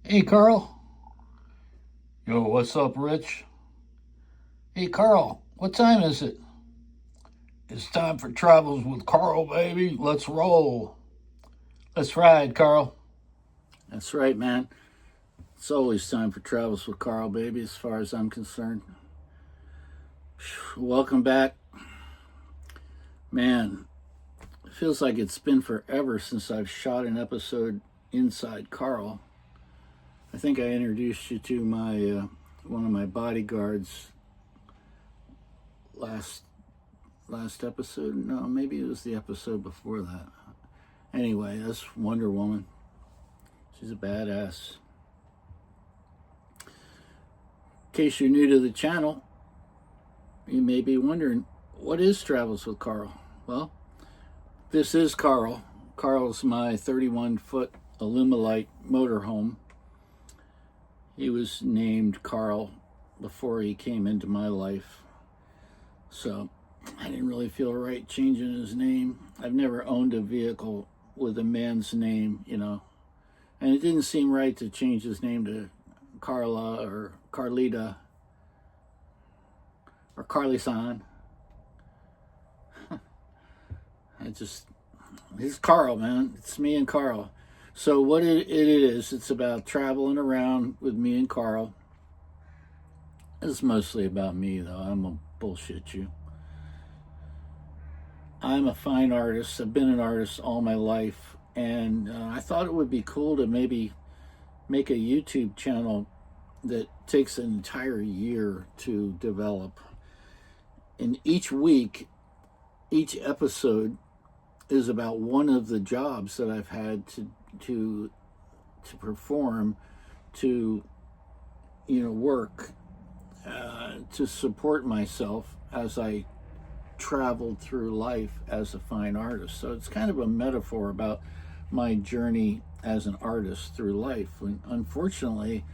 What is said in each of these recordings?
Hey, Carl. Yo, what's up, Rich? Hey, Carl, what time is it? It's time for Travels with Carl, baby. Let's roll. Let's ride, Carl. That's right, man. It's always time for Travels with Carl, baby, as far as I'm concerned. Welcome back. Man, it feels like it's been forever since I've shot an episode inside Carl. I think I introduced you to my one of my bodyguards last episode. No, maybe it was the episode before that. Anyway, that's Wonder Woman. She's a badass. In case you're new to the channel, you may be wondering, what is Travels with Carl? Well, this is Carl. Carl's my 31-foot Alumilite motorhome. He was named Carl before he came into my life. So I didn't really feel right changing his name. I've never owned a vehicle with a man's name, and it didn't seem right to change his name to Carla or Carlita or Carly-san. It's Carl, man. It's me and Carl. So what it is, it's about traveling around with me and Carl. It's mostly about me, though. I'm gonna bullshit you. I'm a fine artist. I've been an artist all my life, and I thought it would be cool to maybe make a YouTube channel that takes an entire year to develop. And each week, each episode is about one of the jobs that I've had to perform, to work, to support myself as I traveled through life as a fine artist. So it's kind of a metaphor about my journey as an artist through life. And unfortunately,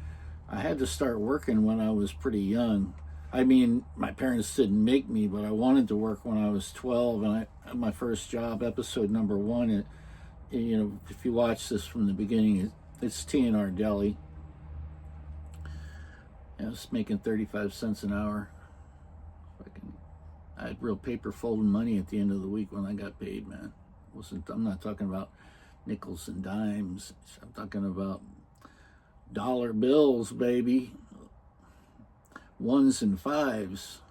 I had to start working when I was pretty young. I mean, my parents didn't make me, but I wanted to work when I was 12. And my first job, episode number 1, if you watch this from the beginning, it's T&R Deli. I was making 35 cents an hour. I had real paper folding money at the end of the week when I got paid, man. I'm not talking about nickels and dimes. I'm talking about dollar bills, baby. 1s and 5s.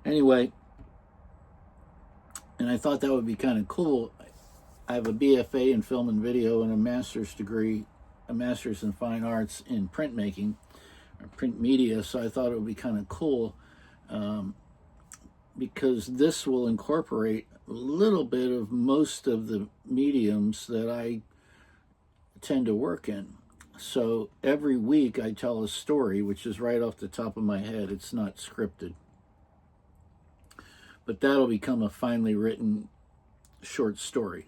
Anyway, and I thought that would be kind of cool. I have a BFA in film and video and a master's degree, a master's in fine arts in printmaking or print media. So I thought it would be kind of cool because this will incorporate a little bit of most of the mediums that I tend to work in. So every week I tell a story, which is right off the top of my head. It's not scripted. But that'll become a finely written short story.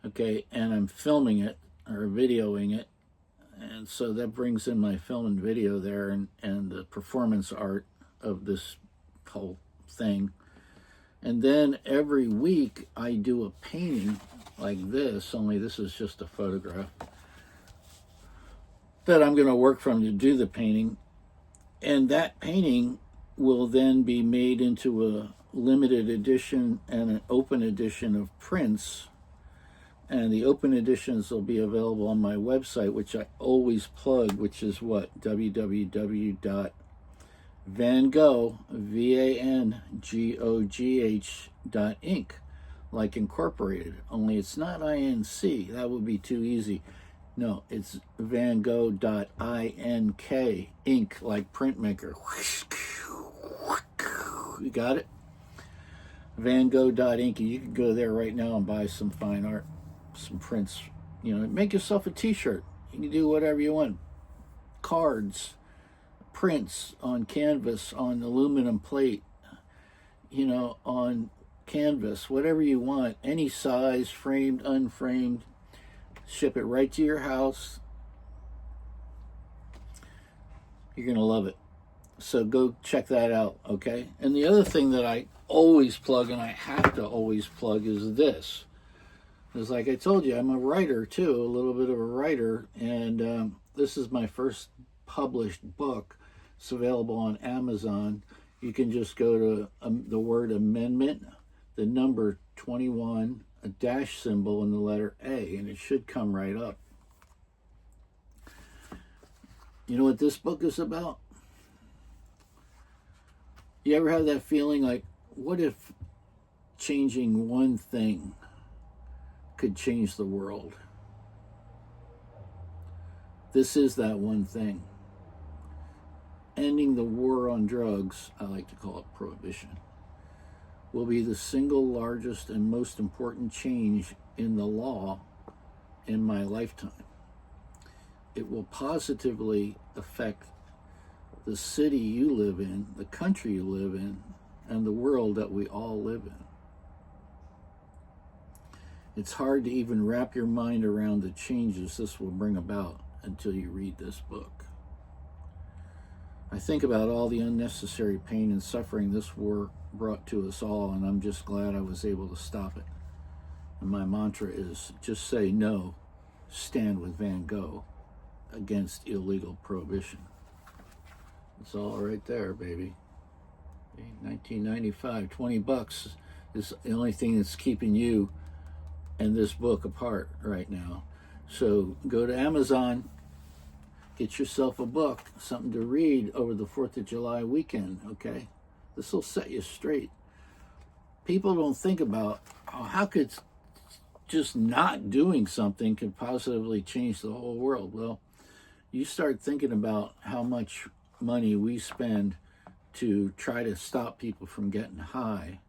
Okay, and I'm filming it or videoing it. And so that brings in my film and video there and the performance art of this whole thing. And then every week I do a painting like this, only this is just a photograph, that I'm going to work from to do the painting. And that painting will then be made into a limited edition and an open edition of prints. And the open editions will be available on my website, which I always plug, which is what? www.vangogh.inc, like Incorporated. Only it's not INC. That would be too easy. No, it's vangogh.ink, ink, like printmaker. You got it? Vangogh.ink. You can go there right now and buy some fine art, some prints. Make yourself a t-shirt. You can do whatever you want. Cards, prints on canvas, on aluminum plate, on canvas, whatever you want, any size, framed, unframed. Ship it right to your house. You're going to love it. So go check that out, okay? And the other thing that I always plug, and I have to always plug, is this. Because like I told you, I'm a writer too, a little bit of a writer, and this is my first published book. It's available on Amazon. You can just go to the word amendment, the number 21, a dash symbol, and the letter A, and it should come right up. You know what this book is about? You ever have that feeling like, what if changing one thing could change the world? This is that one thing. Ending the war on drugs, I like to call it prohibition, will be the single largest and most important change in the law in my lifetime. It will positively affect the city you live in, the country you live in, and the world that we all live in. It's hard to even wrap your mind around the changes this will bring about until you read this book. I think about all the unnecessary pain and suffering this war brought to us all, and I'm just glad I was able to stop it. And my mantra is, just say no, stand with Van Gogh against illegal prohibition. It's all right there, baby. $19.95, $20 is the only thing that's keeping you and this book apart right now. So go to Amazon, get yourself a book, something to read over the 4th of July weekend, okay? This will set you straight. People don't think about how could just not doing something could positively change the whole world. Well, you start thinking about how much money we spend to try to stop people from getting high,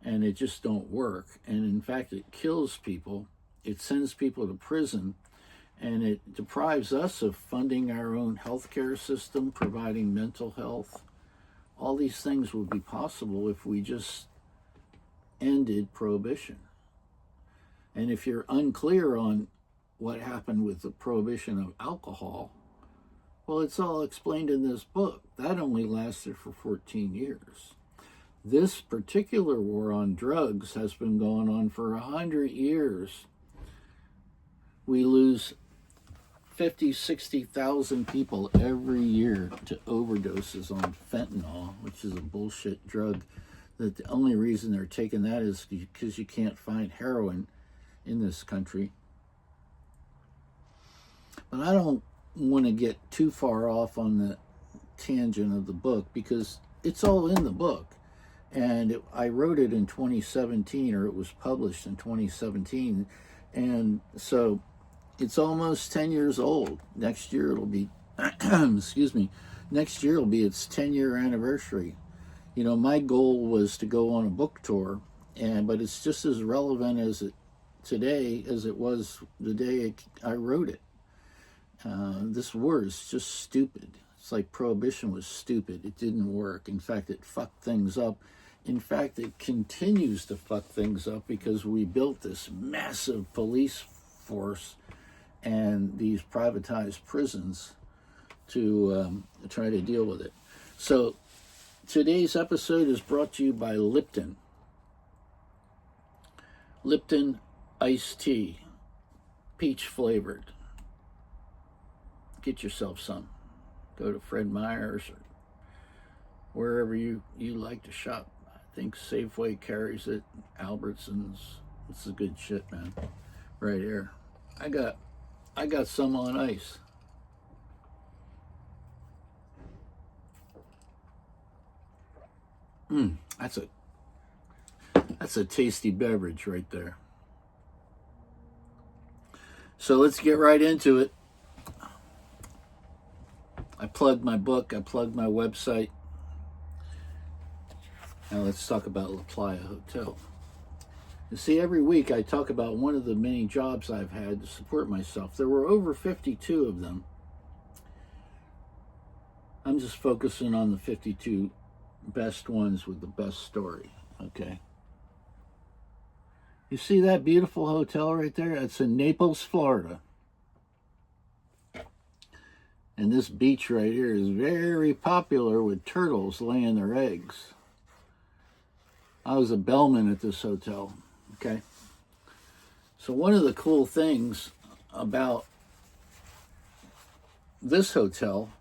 and it just don't work. And in fact, it kills people. It sends people to prison, and it deprives us of funding our own healthcare system, providing mental health. All these things would be possible if we just ended prohibition. And if you're unclear on what happened with the prohibition of alcohol, well, it's all explained in this book. That only lasted for 14 years. This particular war on drugs has been going on for 100 years. We lose 50, 60,000 people every year to overdoses on fentanyl, which is a bullshit drug. That the only reason they're taking that is because you can't find heroin in this country. But I don't want to get too far off on the tangent of the book because it's all in the book. And I wrote it in 2017, or it was published in 2017. And so it's almost 10 years old. Next year it'll be, next year it'll be its 10-year anniversary. You know, my goal was to go on a book tour, but it's just as relevant as today as it was the day I wrote it. This war is just stupid. It's like prohibition was stupid. It didn't work. In fact, it fucked things up. In fact, it continues to fuck things up because we built this massive police force and these privatized prisons to try to deal with it. So today's episode is brought to you by Lipton. Lipton iced tea, peach flavored. Get yourself some. Go to Fred Meyer's or wherever you like to shop. I think Safeway carries it. Albertsons. It's a good shit, man. Right here. I got some on ice. That's a tasty beverage right there. So let's get right into it. I plugged my book, I plugged my website. Now let's talk about La Playa Hotel. You see, every week I talk about one of the many jobs I've had to support myself. There were over 52 of them. I'm just focusing on the 52 best ones with the best story, okay? You see that beautiful hotel right there? It's in Naples, Florida. And this beach right here is very popular with turtles laying their eggs. I was a bellman at this hotel, okay? So one of the cool things about this hotel,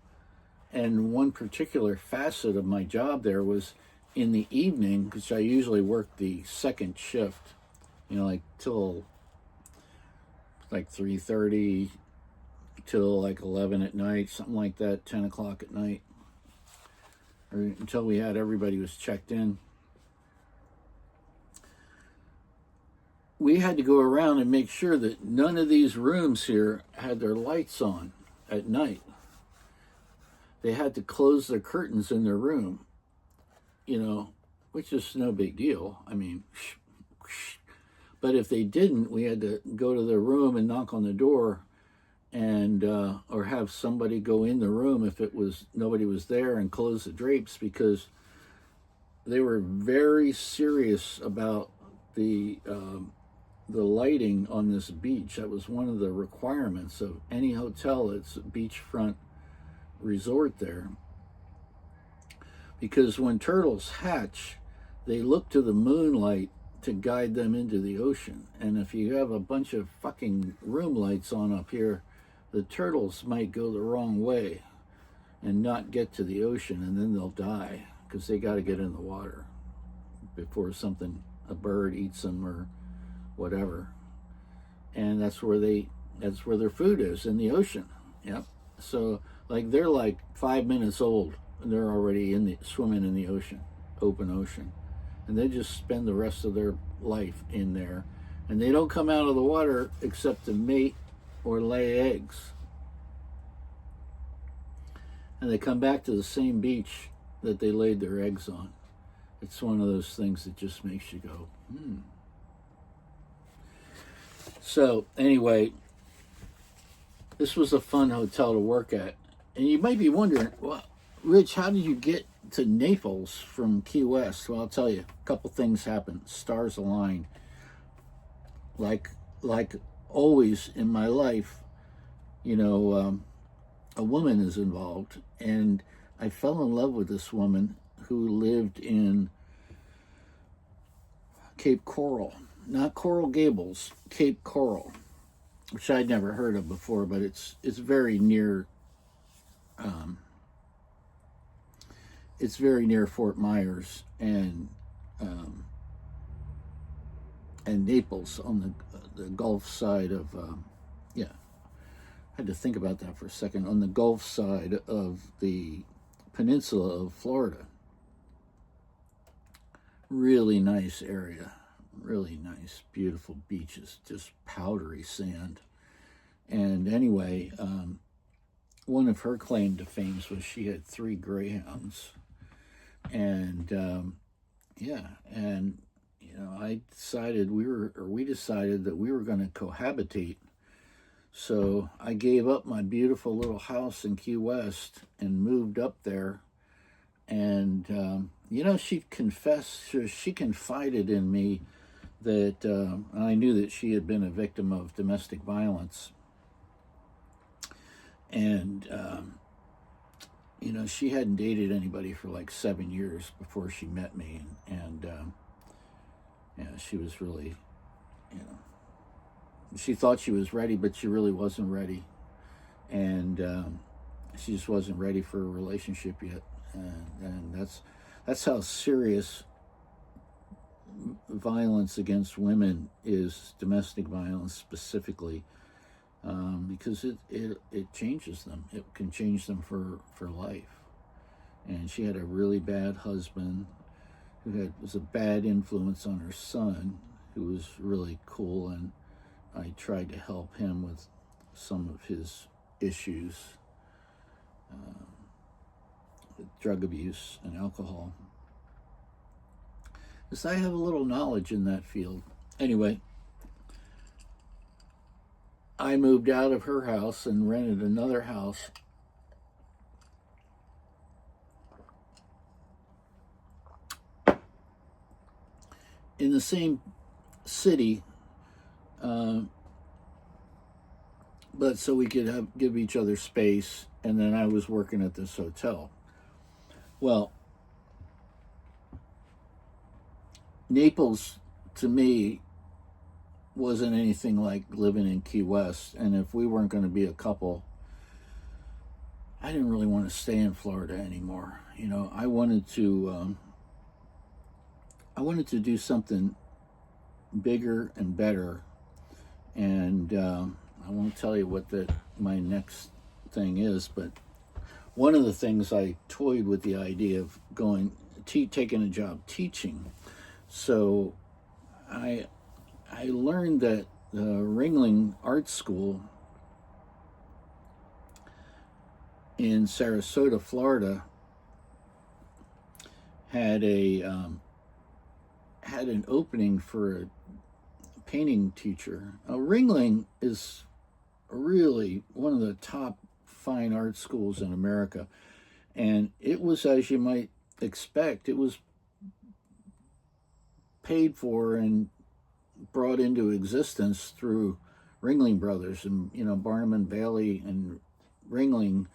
and one particular facet of my job there, was in the evening, because I usually work the second shift, like till like 3:30 till like 11 at night, something like that, 10 o'clock at night, or until we had everybody was checked in. We had to go around and make sure that none of these rooms here had their lights on at night. They had to close their curtains in their room, which is no big deal. I mean, but if they didn't, we had to go to their room and knock on the door, and or have somebody go in the room if nobody was there, and close the drapes, because they were very serious about the lighting on this beach. That was one of the requirements of any hotel that's a beachfront resort there, because when turtles hatch, they look to the moonlight to guide them into the ocean. And if you have a bunch of fucking room lights on up here, the turtles might go the wrong way and not get to the ocean, and then they'll die, because they got to get in the water before a bird eats them or whatever. And that's where their food is, in the ocean. Yep. So they're like 5 minutes old and they're already swimming in the ocean, open ocean. And they just spend the rest of their life in there. And they don't come out of the water except to mate or lay eggs. And they come back to the same beach that they laid their eggs on. It's one of those things that just makes you go, So anyway, this was a fun hotel to work at. And you might be wondering, well, Rich, how did you get to Naples from Key West? Well, I'll tell you, a couple things happened. Stars aligned. Like always in my life, a woman is involved. And I fell in love with this woman who lived in Cape Coral. Not Coral Gables, Cape Coral, which I'd never heard of before, but it's very near. It's very near Fort Myers and Naples, on the Gulf side of. I had to think about that for a second. On the Gulf side of the peninsula of Florida. Really nice area. Really nice, beautiful beaches, just powdery sand. And anyway, one of her claim to fame was she had 3 greyhounds. And I decided we decided that we were going to cohabitate. So I gave up my beautiful little house in Key West and moved up there. And she confided in me that I knew that she had been a victim of domestic violence. And, she hadn't dated anybody for like 7 years before she met me. And she was really, she thought she was ready, but she really wasn't ready. And she just wasn't ready for a relationship yet. And that's how serious violence against women is, domestic violence specifically, because it changes them. It can change them for life. And she had a really bad husband who was a bad influence on her son, who was really cool, and I tried to help him with some of his issues, with drug abuse and alcohol. Because I have a little knowledge in that field. Anyway, I moved out of her house and rented another house. In the same city, but so we could give each other space, and then I was working at this hotel. Well, Naples, to me, wasn't anything like living in Key West. And if we weren't going to be a couple, I didn't really want to stay in Florida anymore. You know, I wanted to do something bigger and better. And I won't tell you what my next thing is, but one of the things I toyed with the idea of taking a job teaching. So I learned that the Ringling Art School in Sarasota, Florida, had an opening for a painting teacher. Ringling is really one of the top fine art schools in America, and it was, as you might expect, it was paid for and brought into existence through Ringling Brothers and, you know, Barnum and Bailey and Ringling,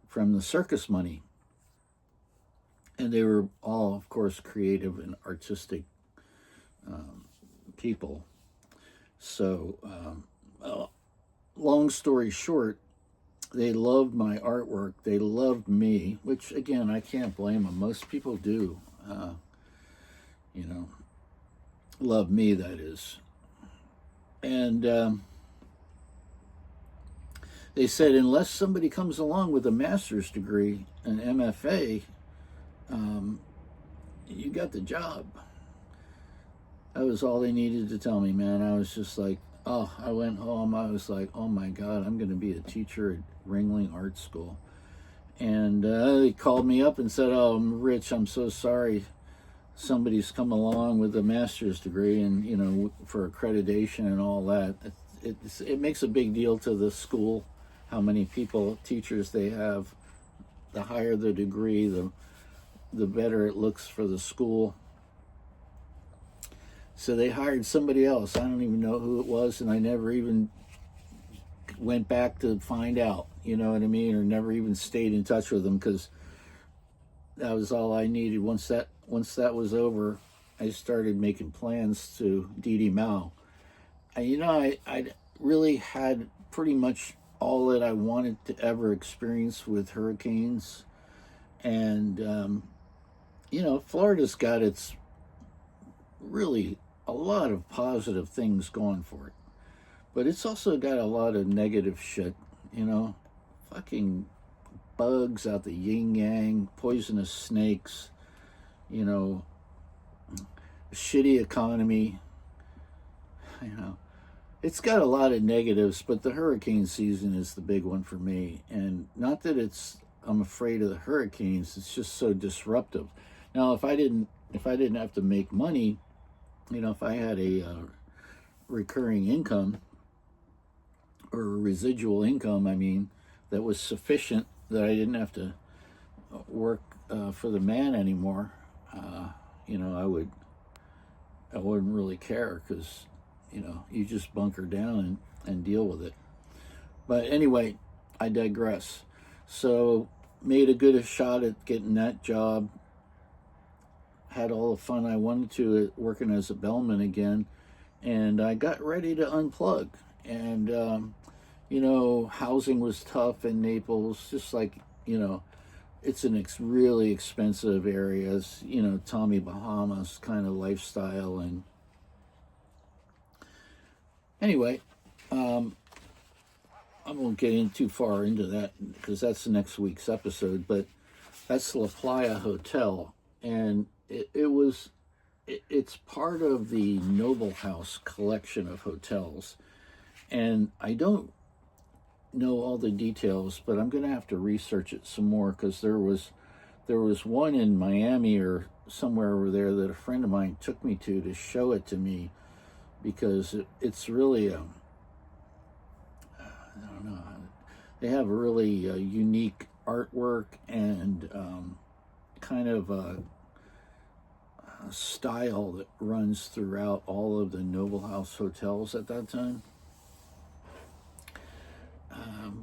from the circus money. And they were all, of course, creative and artistic people. So, long story short, they loved my artwork. They loved me, which, again, I can't blame them. Most people do, you know, love me, that is. And they said, unless somebody comes along with a master's degree, an MFA, you got the job. That was all they needed to tell me, man. I was just like, oh, I went home. I was like, oh my God, I'm going to be a teacher at Ringling Art School. And they called me up and said, oh, Rich, I'm so sorry. Somebody's come along with a master's degree, and, you know, for accreditation and all that. It makes a big deal to the school how many teachers they have. The higher the degree, the better it looks for the school. So they hired somebody else. I don't even know who it was, and I never even went back to find out, you know what I mean, or never even stayed in touch with them, because that was all I needed. Once that was over, I started making plans to Dee Dee Mao. And, you know, I really had pretty much all that I wanted to ever experience with hurricanes. And, you know, Florida's got its really a lot of positive things going for it. But it's also got a lot of negative shit, you know, fucking bugs out the yin-yang, poisonous snakes, you know, shitty economy, you know. It's got a lot of negatives, but the hurricane season is the big one for me. And not that I'm afraid of the hurricanes, it's just so disruptive. Now, if I didn't have to make money, you know, if I had a recurring income, or a residual income, I mean, that was sufficient that I didn't have to work for the man anymore, you know, I wouldn't really care, because, you know, you just bunker down and deal with it. But anyway, I digress. So made a good shot at getting that job. Had all the fun I wanted to at working as a bellman again. And I got ready to unplug. And, you know, housing was tough in Naples, just like, you know, it's an really expensive area. It's, you know, Tommy Bahamas kind of lifestyle. And anyway, I won't get in too far into that, because that's next week's episode. But that's La Playa Hotel, and it's part of the Noble House collection of hotels. And I don't know all the details, but I'm going to have to research it some more, because there was one in Miami or somewhere over there that a friend of mine took me to show it to me, because it's really I don't know, they have really unique artwork and kind of a style that runs throughout all of the Noble House hotels at that time.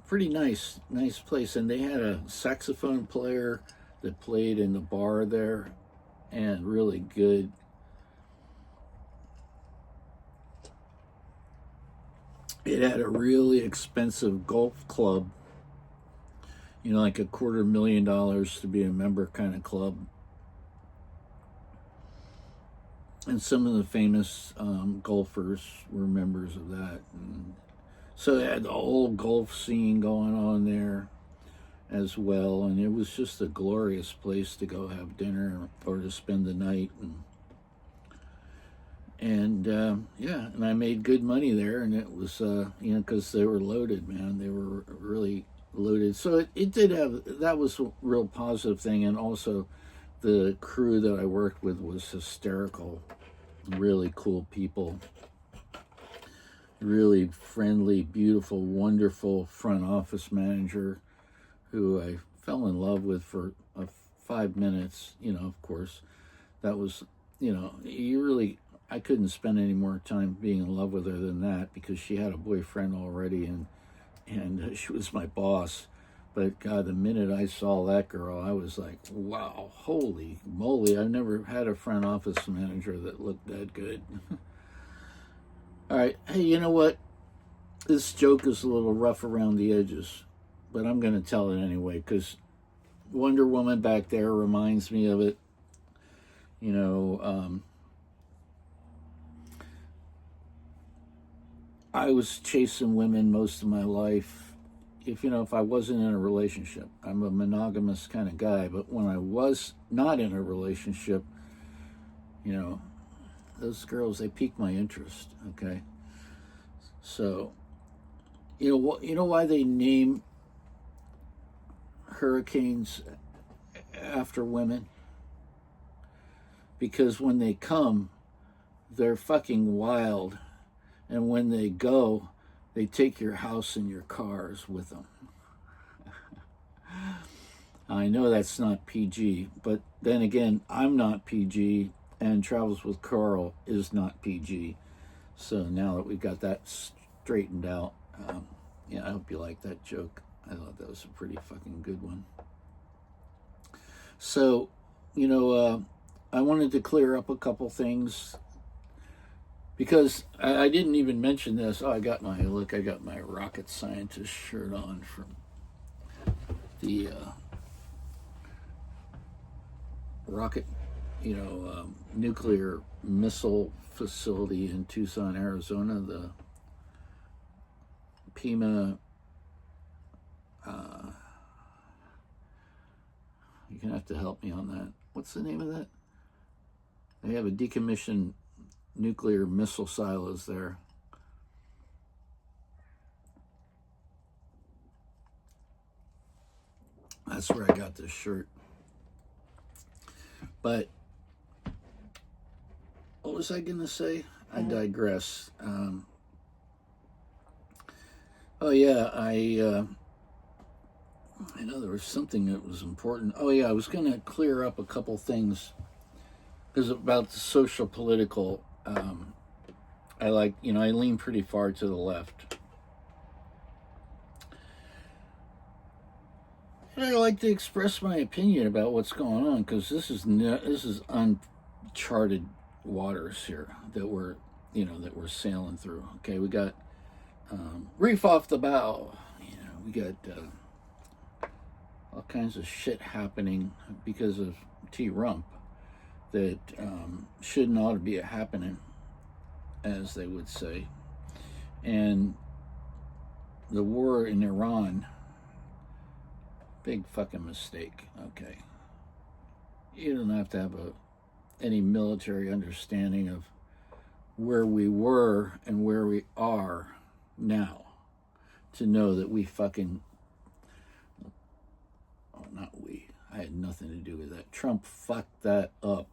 Pretty nice place. And they had a saxophone player that played in the bar there, and really good. it had a really expensive golf club, you know, like $250,000 to be a member kind of club. And some of the famous golfers were members of that. And so they had the whole golf scene going on there as well. And it was just a glorious place to go have dinner or to spend the night. And yeah, and I made good money there. And it was, you know, because they were loaded, man. They were really loaded. So it did have, that was a real positive thing. And also the crew that I worked with was hysterical. Really cool people, really friendly, beautiful, wonderful front office manager who I fell in love with for 5 minutes. You know, of course, that was, you know, I couldn't spend any more time being in love with her than that, because she had a boyfriend already, and she was my boss. But God, the minute I saw that girl, I was like, wow, holy moly. I've never had a front office manager that looked that good. All right. Hey, you know what? This joke is a little rough around the edges, but I'm going to tell it anyway, because Wonder Woman back there reminds me of it. You know, I was chasing women most of my life. If I wasn't in a relationship, I'm a monogamous kind of guy, but when I was not in a relationship, you know, those girls, they piqued my interest. Okay. So, you know why they name hurricanes after women? Because when they come, they're fucking wild. And when they go, they take your house and your cars with them. I know that's not PG, but then again, I'm not PG, and Travels with Carl is not PG. So now that we've got that straightened out, yeah, I hope you like that joke. I thought that was a pretty fucking good one. So, you know, I wanted to clear up a couple things, because I didn't even mention this. Oh, I got my rocket scientist shirt on from the rocket, you know, nuclear missile facility in Tucson, Arizona, the Pima, you're gonna have to help me on that. What's the name of that? They have a decommissioned nuclear missile silos there. That's where I got this shirt. But what was I gonna say? I digress. Oh yeah, I know there was something that was important. Oh yeah, I was gonna clear up a couple things, because about the social political. I lean pretty far to the left. And I like to express my opinion about what's going on, because this is uncharted waters here that we're sailing through. Okay, we got reef off the bow. You know, we got all kinds of shit happening because of T-Rump that shouldn't ought to be happening, as they would say. And the war in Iran, big fucking mistake. Okay, you don't have to have any military understanding of where we were and where we are now to know that we fucking, oh, not we, I had nothing to do with that. Trump fucked that up.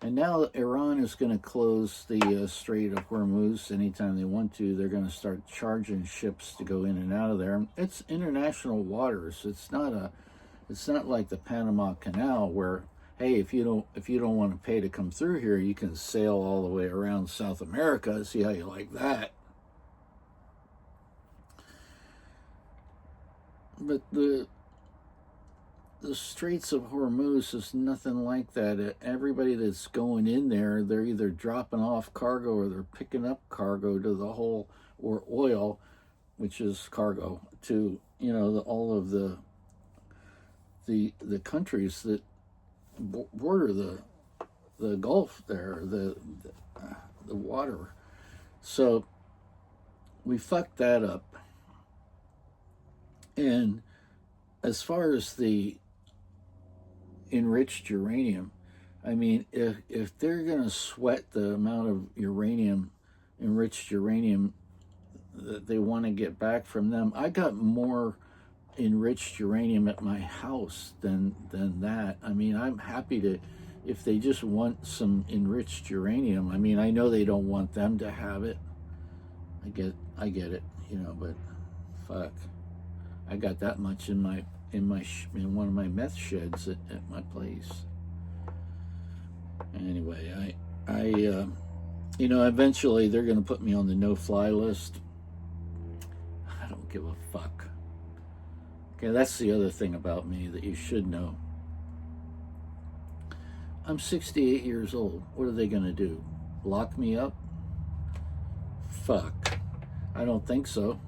And now Iran is going to close the Strait of Hormuz anytime they want to. They're going to start charging ships to go in and out of there. It's international waters. It's not like the Panama Canal where, hey, if you don't want to pay to come through here, you can sail all the way around South America. See how you like that. But the Straits of Hormuz is nothing like that. Everybody that's going in there, they're either dropping off cargo or they're picking up cargo to the whole or oil, which is cargo, to, you know, all of the countries that border the Gulf there, the water. So we fucked that up. And as far as the enriched uranium, I mean, if they're going to sweat the amount of enriched uranium that they want to get back from them, I got more enriched uranium at my house than that. I mean, I'm happy to, if they just want some enriched uranium. I mean, I know they don't want them to have it. I get it, you know, but fuck, I got that much in one of my meth sheds at my place. Anyway, I you know, eventually they're going to put me on the no-fly list. I don't give a fuck. Okay, that's the other thing about me that you should know. I'm 68 years old. What are they going to do? Lock me up? Fuck. I don't think so.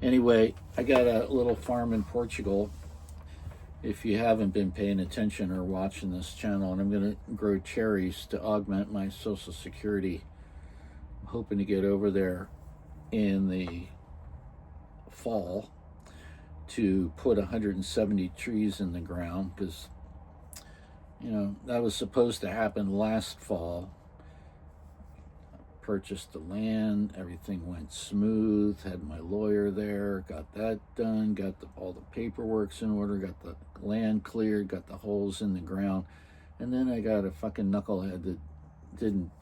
Anyway, I got a little farm in Portugal. If you haven't been paying attention or watching this channel, and I'm going to grow cherries to augment my Social Security. I'm hoping to get over there in the fall to put 170 trees in the ground, because, you know, that was supposed to happen last fall. Purchased the land, everything went smooth, had my lawyer there, got that done, got all the paperwork's in order, got the land cleared, got the holes in the ground, and then I got a fucking knucklehead that didn't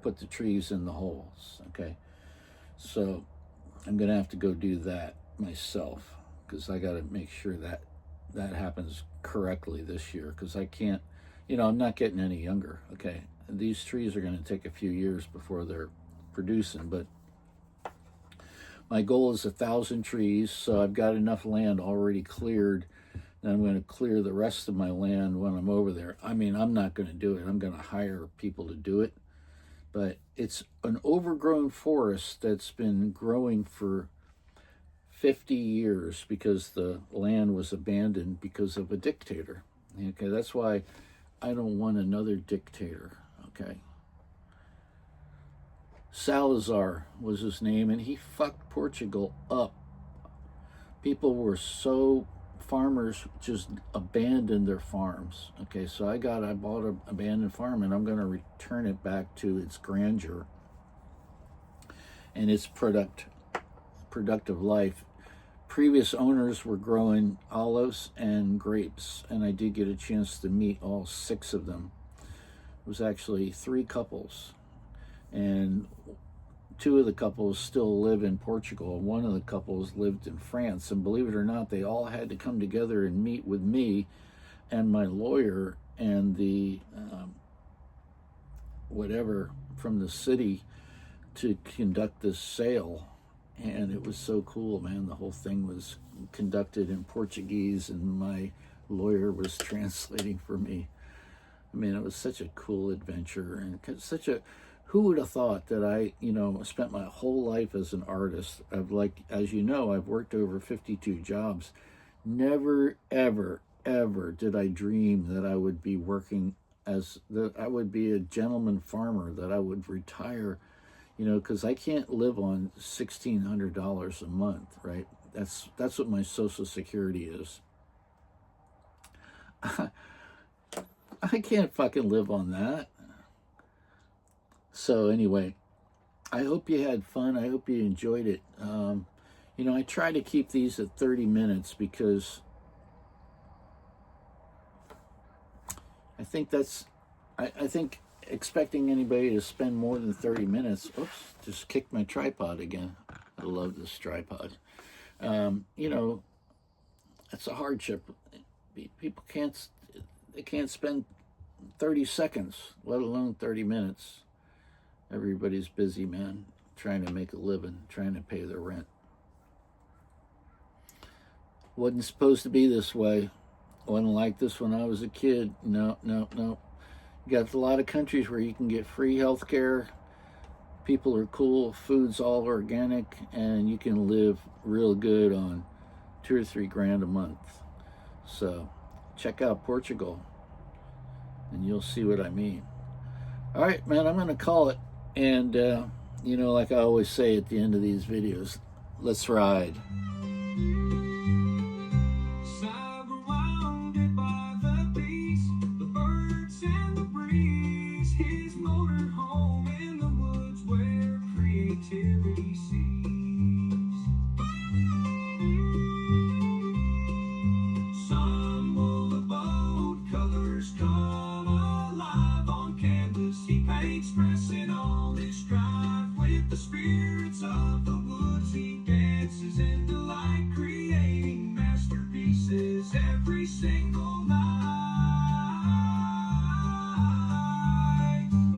put the trees in the holes. Okay, so I'm gonna have to go do that myself, because I got to make sure that happens correctly this year, because I can't, you know, I'm not getting any younger. Okay, these trees are going to take a few years before they're producing, but my goal is 1,000 trees, so I've got enough land already cleared. Then I'm going to clear the rest of my land when I'm over there. I mean, I'm not going to do it. I'm going to hire people to do it, but it's an overgrown forest that's been growing for 50 years because the land was abandoned because of a dictator. Okay, that's why I don't want another dictator. Okay, Salazar was his name, and he fucked Portugal up. Farmers just abandoned their farms. Okay, so I bought an abandoned farm, and I'm going to return it back to its grandeur and its productive life. Previous owners were growing olives and grapes, and I did get a chance to meet all 6 of them. It was actually 3 couples, and 2 of the couples still live in Portugal. One of the couples lived in France, and believe it or not, they all had to come together and meet with me and my lawyer and the whatever from the city to conduct this sale. And it was so cool, man. The whole thing was conducted in Portuguese, and my lawyer was translating for me. I mean, it was such a cool adventure, and who would have thought that I, you know, spent my whole life as an artist. As you know, I've worked over 52 jobs. Never, ever, ever did I dream that I would be I would be a gentleman farmer, that I would retire. You know, because I can't live on $1,600 a month, right? That's what my Social Security is. I can't fucking live on that. So anyway, I hope you had fun. I hope you enjoyed it. You know, I try to keep these at 30 minutes because I think I think expecting anybody to spend more than 30 minutes, oops, just kicked my tripod again. I love this tripod. You know, it's a hardship. People can't spend 30 seconds, let alone 30 minutes. Everybody's busy, man, trying to make a living, trying to pay their rent. Wasn't supposed to be this way. Wasn't like this when I was a kid. No. You got a lot of countries where you can get free health care. People are cool, food's all organic, and you can live real good on 2 or 3 grand a month. So check out Portugal and you'll see what I mean. All right, man, I'm going to call it. And, like I always say at the end of these videos, let's ride. Surrounded by the bees, the birds and the breeze, his motor home in the woods where creativity sees. Sun will the boat, colors come alive on canvas. He paints, pressing all his strife with the spirits of the